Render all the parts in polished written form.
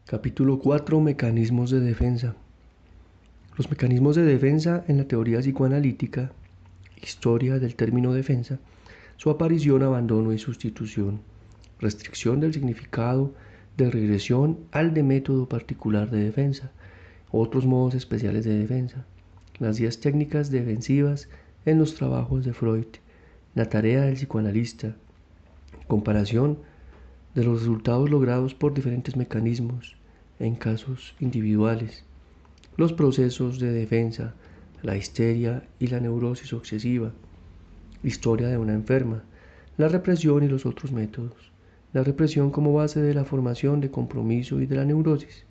Capítulo 4. Mecanismos de defensa. Los mecanismos de defensa en la teoría psicoanalítica, historia del término defensa, su aparición, abandono y sustitución, restricción del significado de regresión al de método particular de defensa, otros modos especiales de defensa, las 10 técnicas defensivas en los trabajos de Freud, la tarea del psicoanalista, comparación de los resultados logrados por diferentes mecanismos en casos individuales, los procesos de defensa, la histeria y la neurosis obsesiva, historia de una enferma, la represión y los otros métodos, la represión como base de la formación de compromiso y de la neurosis,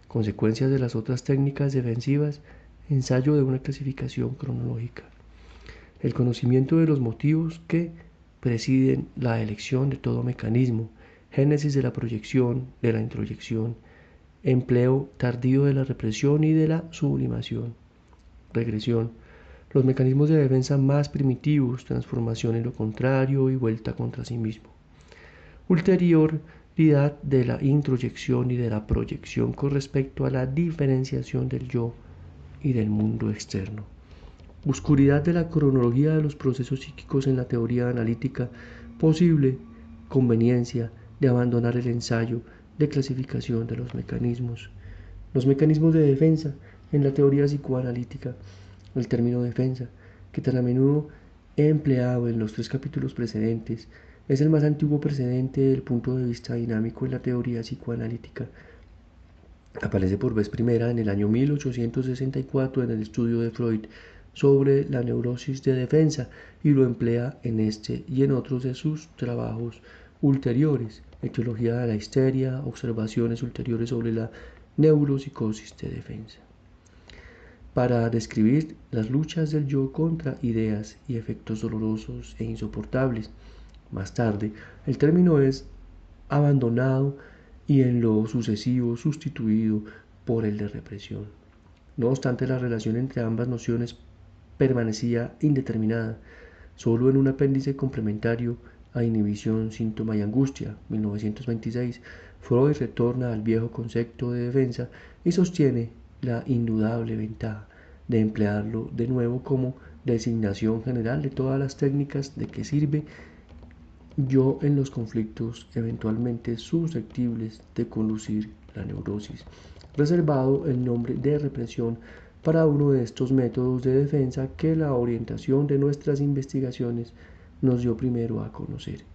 consecuencias de las otras técnicas defensivas, ensayo de una clasificación cronológica, el conocimiento de los motivos que presiden la elección de todo mecanismo, génesis de la proyección, de la introyección, empleo tardío de la represión y de la sublimación, regresión, los mecanismos de defensa más primitivos, transformación en lo contrario y vuelta contra sí mismo, ulterioridad de la introyección y de la proyección con respecto a la diferenciación del yo y del mundo externo, oscuridad de la cronología de los procesos psíquicos en la teoría analítica, posible conveniencia de abandonar el ensayo de clasificación de los mecanismos de defensa en la teoría psicoanalítica. El término defensa, que tan a menudo he empleado en los 3 capítulos precedentes, es el más antiguo precedente del punto de vista dinámico en la teoría psicoanalítica. Aparece por vez primera en el año 1864 en el estudio de Freud sobre la neurosis de defensa y lo emplea en este y en otros de sus trabajos ulteriores, etiología de la histeria, observaciones ulteriores sobre la neuropsicosis de defensa, para describir las luchas del yo contra ideas y efectos dolorosos e insoportables. Más tarde, el término es abandonado y en lo sucesivo sustituido por el de represión. No obstante, la relación entre ambas nociones permanecía indeterminada, solo en un apéndice complementario a Inhibición, síntoma y angustia, 1926, Freud retorna al viejo concepto de defensa y sostiene la indudable ventaja de emplearlo de nuevo como designación general de todas las técnicas de que sirve yo en los conflictos eventualmente susceptibles de conducir la neurosis, reservado el nombre de represión para uno de estos métodos de defensa que la orientación de nuestras investigaciones nos dio primero a conocer.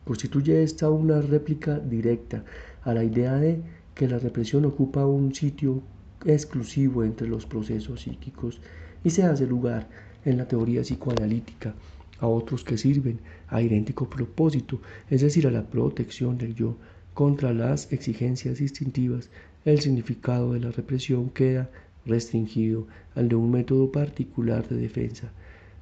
Constituye esta una réplica directa a la idea de que la represión ocupa un sitio exclusivo entre los procesos psíquicos y se hace lugar en la teoría psicoanalítica a otros que sirven a idéntico propósito, es decir, a la protección del yo contra las exigencias instintivas. El significado de la represión queda restringido al de un método particular de defensa.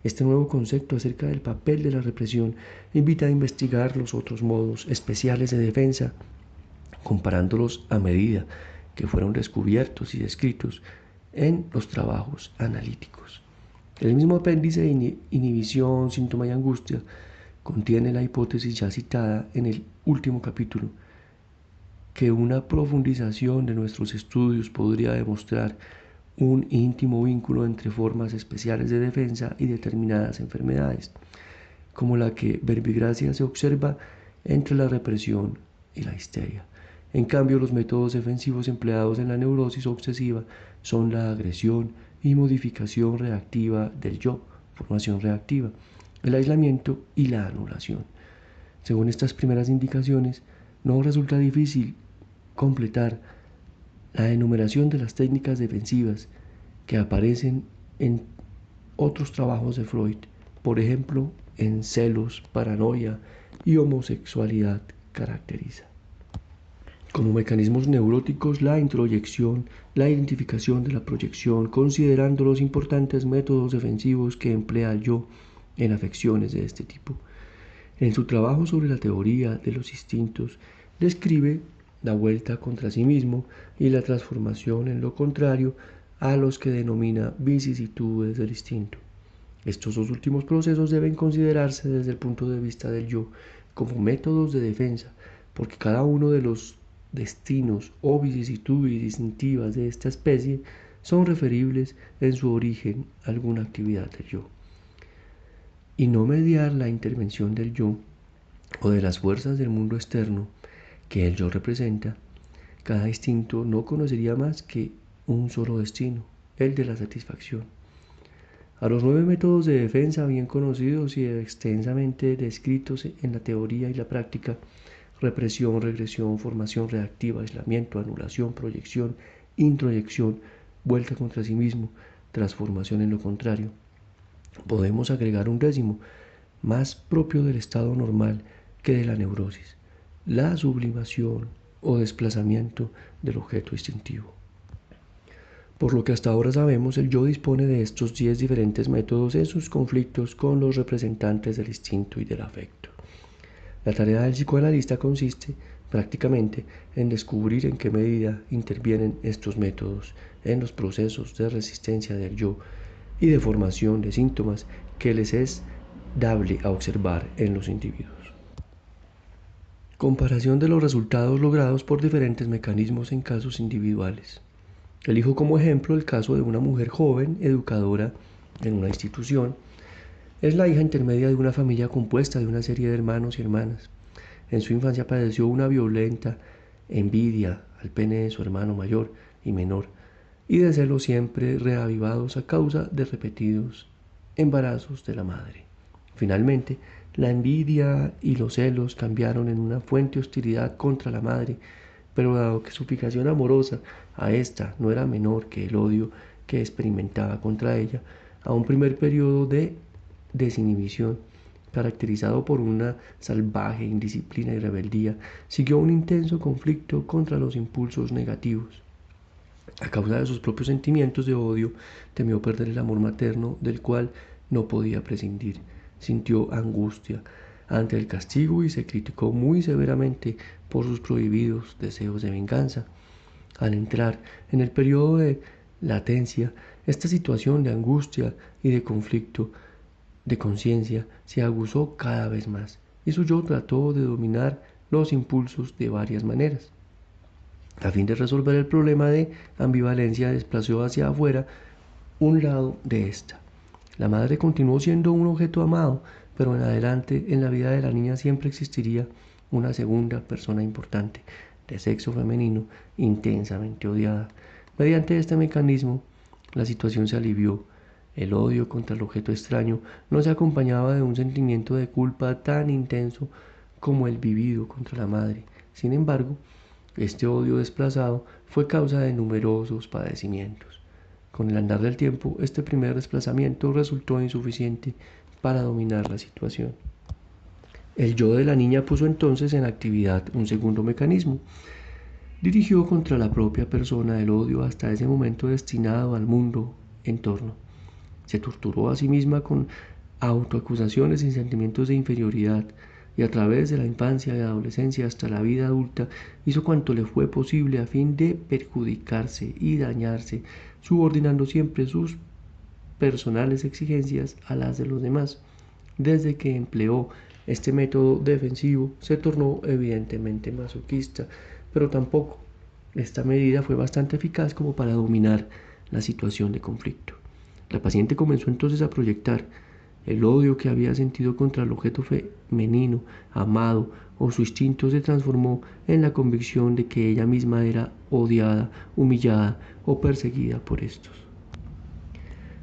Este nuevo concepto acerca del papel de la represión invita a investigar los otros modos especiales de defensa, comparándolos a medida que fueron descubiertos y descritos en los trabajos analíticos. El mismo apéndice de Inhibición, síntoma y angustia contiene la hipótesis ya citada en el último capítulo, que una profundización de nuestros estudios podría demostrar un íntimo vínculo entre formas especiales de defensa y determinadas enfermedades, como la que verbigracia se observa entre la represión y la histeria. En cambio, los métodos defensivos empleados en la neurosis obsesiva son la agresión y modificación reactiva del yo, formación reactiva, el aislamiento y la anulación. Según estas primeras indicaciones, no resulta difícil completar la enumeración de las técnicas defensivas que aparecen en otros trabajos de Freud, por ejemplo, en celos, paranoia y homosexualidad caracteriza. Como mecanismos neuróticos, la introyección, la identificación de la proyección, considerando los importantes métodos defensivos que emplea el yo en afecciones de este tipo. En su trabajo sobre la teoría de los instintos, describe la vuelta contra sí mismo y la transformación en lo contrario a los que denomina vicisitudes del instinto. Estos dos últimos procesos deben considerarse desde el punto de vista del yo como métodos de defensa, porque cada uno de los destinos o vicisitudes distintivas de esta especie son referibles en su origen a alguna actividad del yo. Y no mediar la intervención del yo o de las fuerzas del mundo externo que el yo representa, cada instinto no conocería más que un solo destino, el de la satisfacción. A los 9 métodos de defensa bien conocidos y extensamente descritos en la teoría y la práctica: represión, regresión, formación reactiva, aislamiento, anulación, proyección, introyección, vuelta contra sí mismo, transformación en lo contrario, podemos agregar un 10º, más propio del estado normal que de la neurosis: la sublimación o desplazamiento del objeto instintivo. Por lo que hasta ahora sabemos, el yo dispone de estos 10 diferentes métodos en sus conflictos con los representantes del instinto y del afecto. La tarea del psicoanalista consiste, prácticamente, en descubrir en qué medida intervienen estos métodos en los procesos de resistencia del yo y de formación de síntomas que les es dable a observar en los individuos. Comparación de los resultados logrados por diferentes mecanismos en casos individuales. Elijo como ejemplo el caso de una mujer joven, educadora en una institución. Es la hija intermedia de una familia compuesta de una serie de hermanos y hermanas. En su infancia padeció una violenta envidia al pene de su hermano mayor y menor, y de celos siempre reavivados a causa de repetidos embarazos de la madre. Finalmente, la envidia y los celos cambiaron en una fuente de hostilidad contra la madre, pero dado que su fijación amorosa a ésta no era menor que el odio que experimentaba contra ella, a un primer periodo de desinhibición, caracterizado por una salvaje indisciplina y rebeldía, siguió un intenso conflicto contra los impulsos negativos. A causa de sus propios sentimientos de odio, temió perder el amor materno del cual no podía prescindir. Sintió angustia ante el castigo y se criticó muy severamente por sus prohibidos deseos de venganza. Al entrar en el periodo de latencia, esta situación de angustia y de conflicto de conciencia se aguzó cada vez más, y su yo trató de dominar los impulsos de varias maneras. A fin de resolver el problema de ambivalencia, desplazó hacia afuera un lado de esta. La madre continuó siendo un objeto amado, pero en adelante en la vida de la niña siempre existiría una segunda persona importante, de sexo femenino, intensamente odiada. Mediante este mecanismo, la situación se alivió. El odio contra el objeto extraño no se acompañaba de un sentimiento de culpa tan intenso como el vivido contra la madre. Sin embargo, este odio desplazado fue causa de numerosos padecimientos. Con el andar del tiempo, este primer desplazamiento resultó insuficiente para dominar la situación. El yo de la niña puso entonces en actividad un segundo mecanismo. Dirigió contra la propia persona el odio hasta ese momento destinado al mundo en torno. Se torturó a sí misma con autoacusaciones y sentimientos de inferioridad, y a través de la infancia y adolescencia hasta la vida adulta hizo cuanto le fue posible a fin de perjudicarse y dañarse, subordinando siempre sus personales exigencias a las de los demás. Desde que empleó este método defensivo, se tornó evidentemente masoquista, pero tampoco esta medida fue bastante eficaz como para dominar la situación de conflicto. La paciente comenzó entonces a proyectar el odio que había sentido contra el objeto femenino, amado, o su instinto se transformó en la convicción de que ella misma era odiada, humillada o perseguida por estos.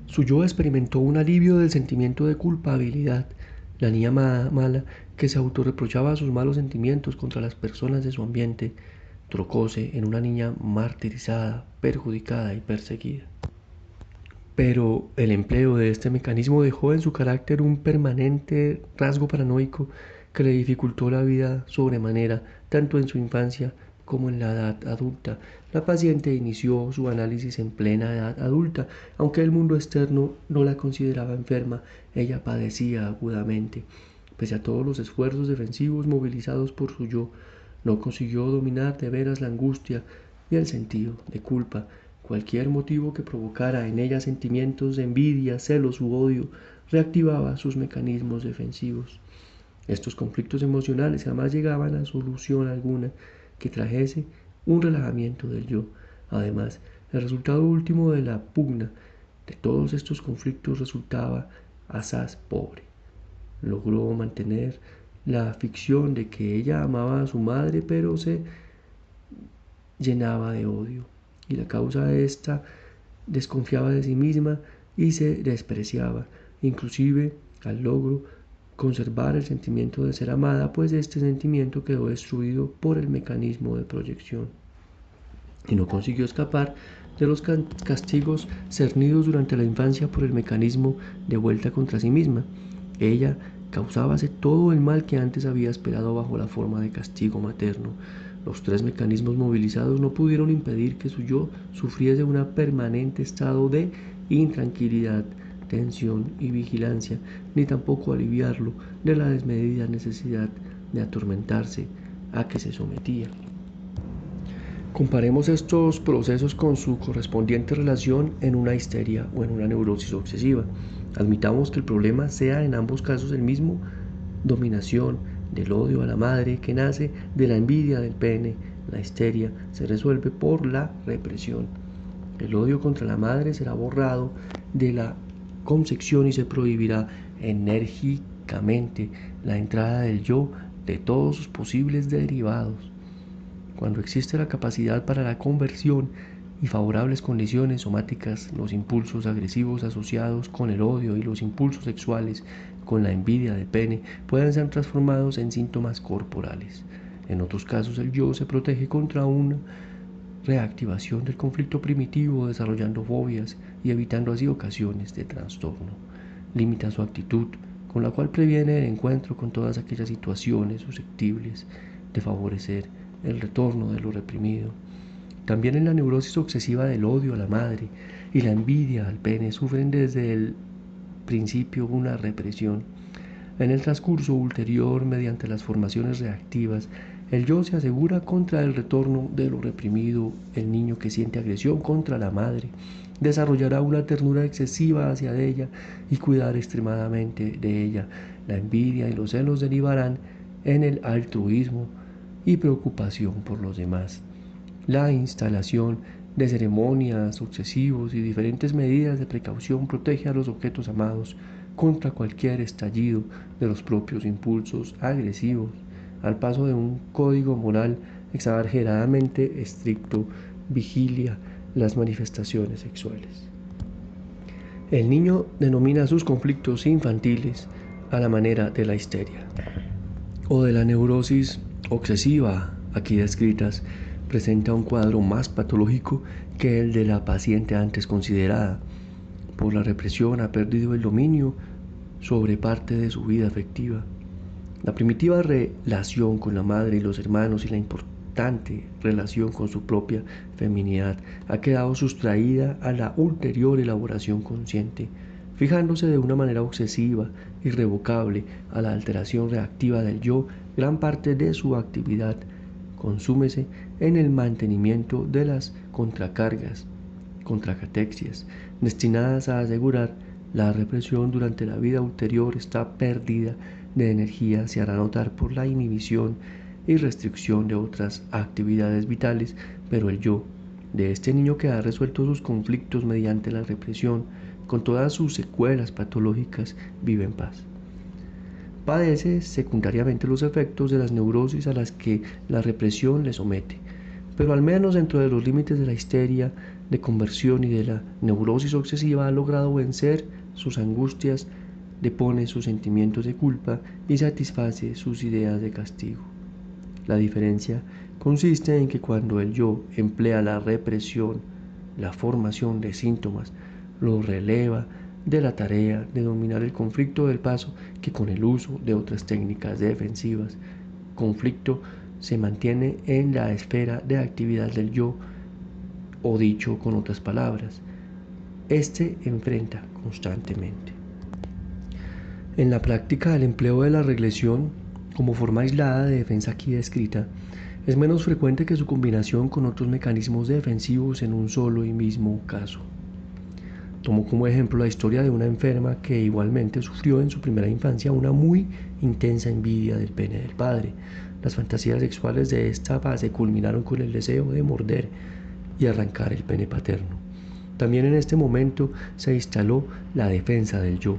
Su yo experimentó un alivio del sentimiento de culpabilidad. La niña mala, que se autorreprochaba sus malos sentimientos contra las personas de su ambiente, trocóse en una niña martirizada, perjudicada y perseguida. Pero el empleo de este mecanismo dejó en su carácter un permanente rasgo paranoico que le dificultó la vida sobremanera, tanto en su infancia como en la edad adulta. La paciente inició su análisis en plena edad adulta. Aunque el mundo externo no la consideraba enferma, ella padecía agudamente. Pese a todos los esfuerzos defensivos movilizados por su yo, no consiguió dominar de veras la angustia y el sentido de culpa. Cualquier motivo que provocara en ella sentimientos de envidia, celos u odio reactivaba sus mecanismos defensivos. Estos conflictos emocionales jamás llegaban a solución alguna que trajese un relajamiento del yo. Además, el resultado último de la pugna de todos estos conflictos resultaba asaz pobre. Logró mantener la ficción de que ella amaba a su madre, pero se llenaba de odio, y la causa de esta desconfiaba de sí misma y se despreciaba, inclusive al logro conservar el sentimiento de ser amada, pues este sentimiento quedó destruido por el mecanismo de proyección y no consiguió escapar de los castigos cernidos durante la infancia por el mecanismo de vuelta contra sí misma. Ella causábase todo el mal que antes había esperado bajo la forma de castigo materno. Los tres mecanismos movilizados no pudieron impedir que su yo sufriese un permanente estado de intranquilidad, tensión y vigilancia, ni tampoco aliviarlo de la desmedida necesidad de atormentarse a que se sometía. Comparemos estos procesos con su correspondiente relación en una histeria o en una neurosis obsesiva. Admitamos que el problema sea en ambos casos el mismo: dominación del odio a la madre que nace de la envidia del pene. La histeria se resuelve por la represión. El odio contra la madre será borrado de la concepción y se prohibirá enérgicamente la entrada del yo de todos sus posibles derivados. Cuando existe la capacidad para la conversión y favorables condiciones somáticas, los impulsos agresivos asociados con el odio y los impulsos sexuales con la envidia de pene pueden ser transformados en síntomas corporales. En otros casos, el yo se protege contra una reactivación del conflicto primitivo, desarrollando fobias y evitando así ocasiones de trastorno. Limita su actitud, con la cual previene el encuentro con todas aquellas situaciones susceptibles de favorecer el retorno de lo reprimido. También en la neurosis obsesiva del odio a la madre y la envidia al pene sufren desde el principio una represión. En el transcurso ulterior, mediante las formaciones reactivas, el yo se asegura contra el retorno de lo reprimido. El niño que siente agresión contra la madre desarrollará una ternura excesiva hacia ella y cuidar extremadamente de ella. La envidia y los celos derivarán en el altruismo y preocupación por los demás. La instalación de ceremonias, sucesivos y diferentes medidas de precaución protege a los objetos amados contra cualquier estallido de los propios impulsos agresivos, al paso de un código moral exageradamente estricto vigilia las manifestaciones sexuales. El niño denomina sus conflictos infantiles a la manera de la histeria o de la neurosis obsesiva aquí descritas. Presenta un cuadro más patológico que el de la paciente antes considerada. Por la represión ha perdido el dominio sobre parte de su vida afectiva. La primitiva relación con la madre y los hermanos y la importante relación con su propia feminidad ha quedado sustraída a la ulterior elaboración consciente, fijándose de una manera obsesiva, irrevocable, a la alteración reactiva del yo. Gran parte de su actividad consúmese en el mantenimiento de las contracargas, contracatexias, destinadas a asegurar la represión durante la vida ulterior. Esta pérdida de energía se hará notar por la inhibición y restricción de otras actividades vitales, pero el yo de este niño que ha resuelto sus conflictos mediante la represión, con todas sus secuelas patológicas, vive en paz. Padece secundariamente los efectos de las neurosis a las que la represión le somete, pero al menos dentro de los límites de la histeria de conversión y de la neurosis obsesiva ha logrado vencer sus angustias, depone sus sentimientos de culpa y satisface sus ideas de castigo. La diferencia consiste en que cuando el yo emplea la represión, la formación de síntomas lo releva de la tarea de dominar el conflicto del paso que con el uso de otras técnicas defensivas. Conflicto se mantiene en la esfera de actividad del yo, o dicho con otras palabras, este enfrenta constantemente. En la práctica, el empleo de la regresión como forma aislada de defensa aquí descrita es menos frecuente que su combinación con otros mecanismos defensivos en un solo y mismo caso. Tomo como ejemplo la historia de una enferma que igualmente sufrió en su primera infancia una muy intensa envidia del pene del padre. Las fantasías sexuales de esta fase culminaron con el deseo de morder y arrancar el pene paterno. También en este momento se instaló la defensa del yo.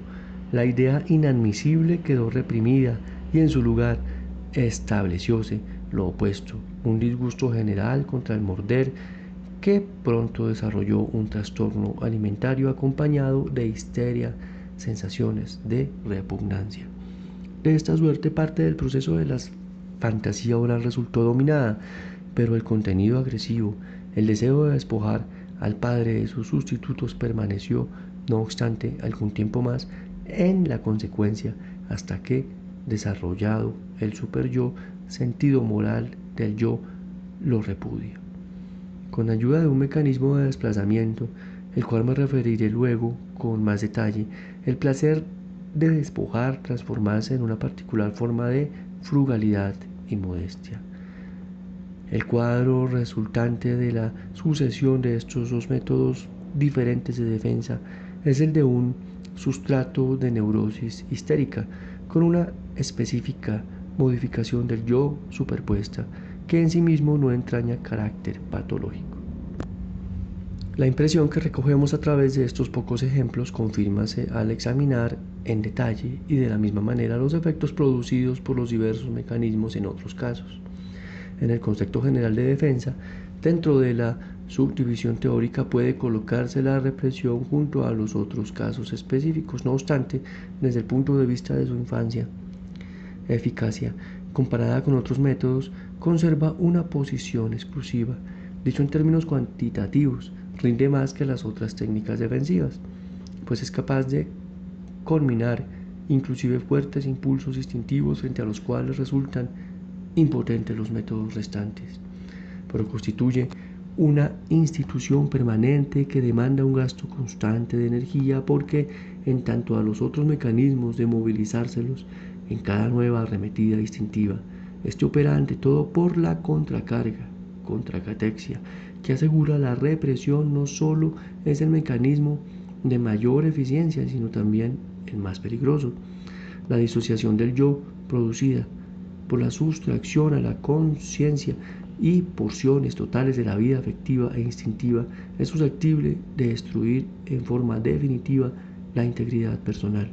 La idea inadmisible quedó reprimida y en su lugar establecióse lo opuesto, un disgusto general contra el morder que pronto desarrolló un trastorno alimentario acompañado de histeria, sensaciones de repugnancia. De esta suerte, parte del proceso de la fantasía oral resultó dominada, pero el contenido agresivo, el deseo de despojar al padre de sus sustitutos permaneció, no obstante, algún tiempo más en la consecuencia, hasta que, desarrollado el superyo, sentido moral del yo lo repudia. Con ayuda de un mecanismo de desplazamiento, el cual me referiré luego con más detalle, el placer de despojar transformarse en una particular forma de frugalidad y modestia. El cuadro resultante de la sucesión de estos dos métodos diferentes de defensa es el de un sustrato de neurosis histérica con una específica modificación del yo superpuesta que en sí mismo no entraña carácter patológico. La impresión que recogemos a través de estos pocos ejemplos confírmase al examinar en detalle y de la misma manera los efectos producidos por los diversos mecanismos en otros casos. En el concepto general de defensa, dentro de la subdivisión teórica puede colocarse la represión junto a los otros casos específicos. No obstante, desde el punto de vista de su eficacia, comparada con otros métodos, conserva una posición exclusiva. Dicho en términos cuantitativos, rinde más que las otras técnicas defensivas, pues es capaz de culminar inclusive fuertes impulsos instintivos frente a los cuales resultan impotentes los métodos restantes, pero constituye una institución permanente que demanda un gasto constante de energía porque, en tanto a los otros mecanismos de movilizárselos en cada nueva arremetida instintiva, este opera ante todo por la contracatexia, que asegura la represión. No solo es el mecanismo de mayor eficiencia, sino también el más peligroso. La disociación del yo producida por la sustracción a la conciencia y porciones totales de la vida afectiva e instintiva es susceptible de destruir en forma definitiva la integridad personal.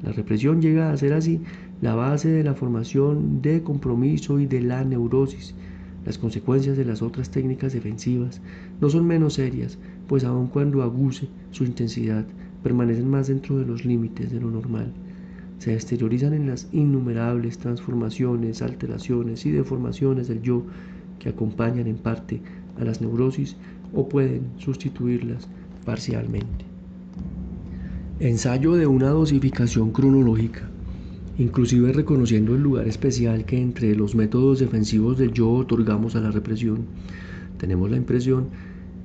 La represión llega a ser así la base de la formación de compromiso y de la neurosis. Las consecuencias de las otras técnicas defensivas no son menos serias, pues aun cuando aguce su intensidad, permanecen más dentro de los límites de lo normal. Se exteriorizan en las innumerables transformaciones, alteraciones y deformaciones del yo que acompañan en parte a las neurosis o pueden sustituirlas parcialmente. Ensayo de una dosificación cronológica, inclusive reconociendo el lugar especial que entre los métodos defensivos del yo otorgamos a la represión. Tenemos la impresión,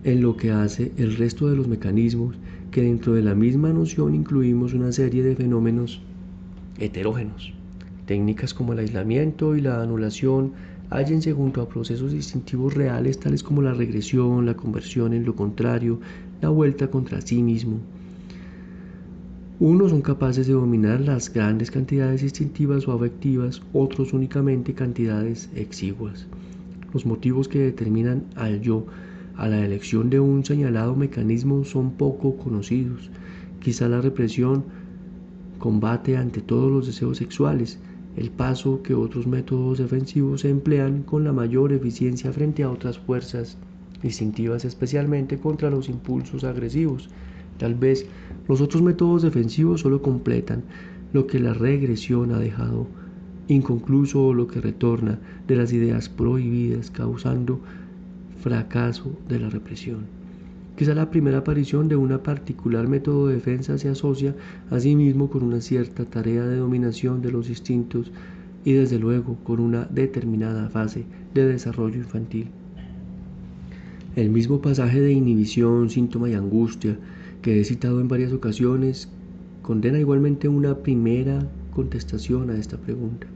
en lo que hace el resto de los mecanismos, que dentro de la misma noción incluimos una serie de fenómenos heterógenos. Técnicas como el aislamiento y la anulación hállense junto a procesos instintivos reales tales como la regresión, la conversión en lo contrario, la vuelta contra sí mismo. Unos son capaces de dominar las grandes cantidades instintivas o afectivas, otros únicamente cantidades exiguas. Los motivos que determinan al yo a la elección de un señalado mecanismo son poco conocidos. Quizá la represión combate ante todos los deseos sexuales, el paso que otros métodos defensivos se emplean con la mayor eficiencia frente a otras fuerzas instintivas, especialmente contra los impulsos agresivos. Tal vez los otros métodos defensivos solo completan lo que la regresión ha dejado inconcluso o lo que retorna de las ideas prohibidas, causando fracaso de la represión. Quizá la primera aparición de un particular método de defensa se asocia asimismo con una cierta tarea de dominación de los instintos y desde luego con una determinada fase de desarrollo infantil. El mismo pasaje de inhibición, síntoma y angustia que he citado en varias ocasiones condena igualmente una primera contestación a esta pregunta.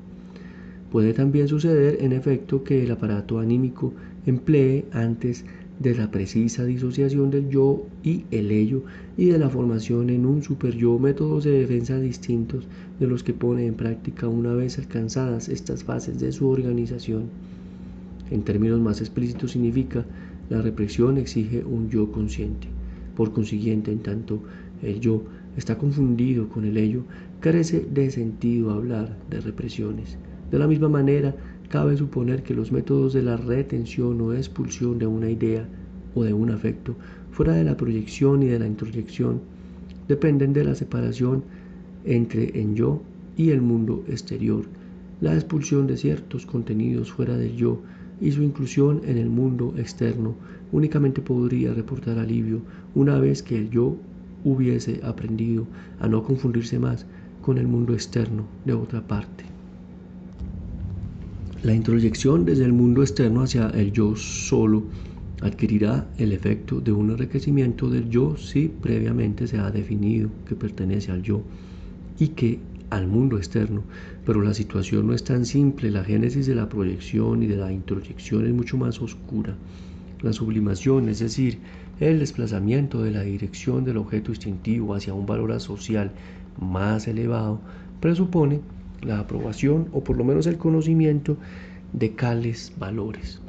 Puede también suceder, en efecto, que el aparato anímico emplee antes de la precisa disociación del yo y el ello y de la formación en un superyo, métodos de defensa distintos de los que pone en práctica una vez alcanzadas estas fases de su organización. En términos más explícitos significa, la represión exige un yo consciente. Por consiguiente, en tanto el yo está confundido con el ello, carece de sentido hablar de represiones. De la misma manera, cabe suponer que los métodos de la retención o expulsión de una idea o de un afecto, fuera de la proyección y de la introyección, dependen de la separación entre el yo y el mundo exterior, la expulsión de ciertos contenidos fuera del yo y su inclusión en el mundo externo únicamente podría reportar alivio una vez que el yo hubiese aprendido a no confundirse más con el mundo externo de otra parte. La introyección desde el mundo externo hacia el yo solo adquirirá el efecto de un enriquecimiento del yo si previamente se ha definido que pertenece al yo y que al mundo externo, pero la situación no es tan simple. La génesis de la proyección y de la introyección es mucho más oscura. La sublimación, es decir, el desplazamiento de la dirección del objeto instintivo hacia un valor asocial más elevado, presupone la aprobación o por lo menos el conocimiento de tales valores.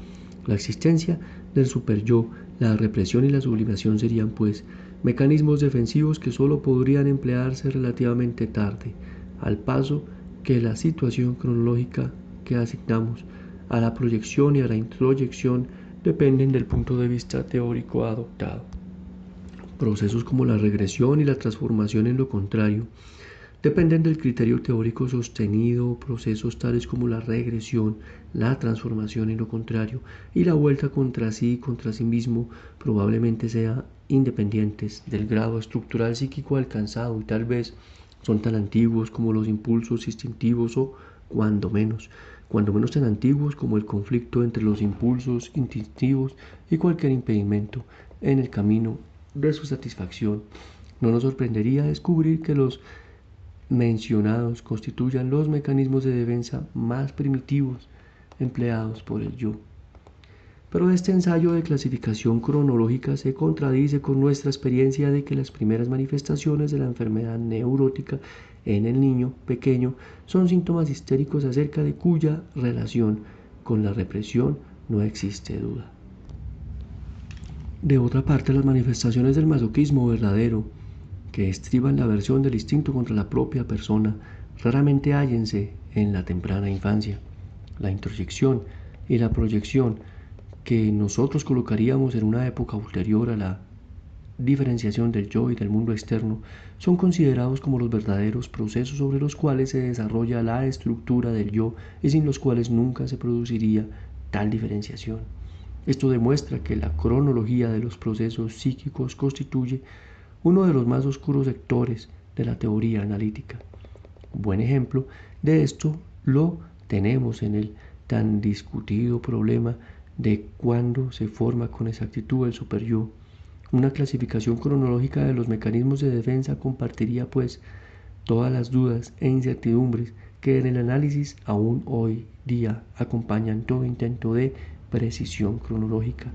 La existencia del superyo, la represión y la sublimación serían, pues, mecanismos defensivos que solo podrían emplearse relativamente tarde, al paso que la situación cronológica que asignamos a la proyección y a la introyección dependen del punto de vista teórico adoptado. Procesos como la regresión y la transformación en lo contrario dependen del criterio teórico sostenido. Procesos tales como la regresión, la transformación en lo contrario y la vuelta contra sí mismo probablemente sean independientes del grado estructural psíquico alcanzado y tal vez son tan antiguos como los impulsos instintivos o, cuando menos tan antiguos como el conflicto entre los impulsos instintivos y cualquier impedimento en el camino de su satisfacción. No nos sorprendería descubrir que los mencionados constituyan los mecanismos de defensa más primitivos empleados por el yo. Pero este ensayo de clasificación cronológica se contradice con nuestra experiencia de que las primeras manifestaciones de la enfermedad neurótica en el niño pequeño son síntomas histéricos acerca de cuya relación con la represión no existe duda. De otra parte, las manifestaciones del masoquismo verdadero, que estriban la aversión del instinto contra la propia persona, raramente hállense en la temprana infancia. La introyección y la proyección, que nosotros colocaríamos en una época ulterior a la diferenciación del yo y del mundo externo, son considerados como los verdaderos procesos sobre los cuales se desarrolla la estructura del yo y sin los cuales nunca se produciría tal diferenciación. Esto demuestra que la cronología de los procesos psíquicos constituye uno de los más oscuros sectores de la teoría analítica. Buen ejemplo de esto lo tenemos en el tan discutido problema de cuándo se forma con exactitud el superyo. Una clasificación cronológica de los mecanismos de defensa compartiría, pues, todas las dudas e incertidumbres que en el análisis aún hoy día acompañan todo intento de precisión cronológica.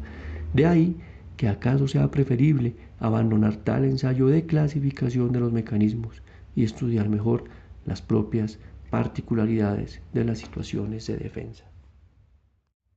De ahí que acaso sea preferible abandonar tal ensayo de clasificación de los mecanismos y estudiar mejor las propias particularidades de las situaciones de defensa.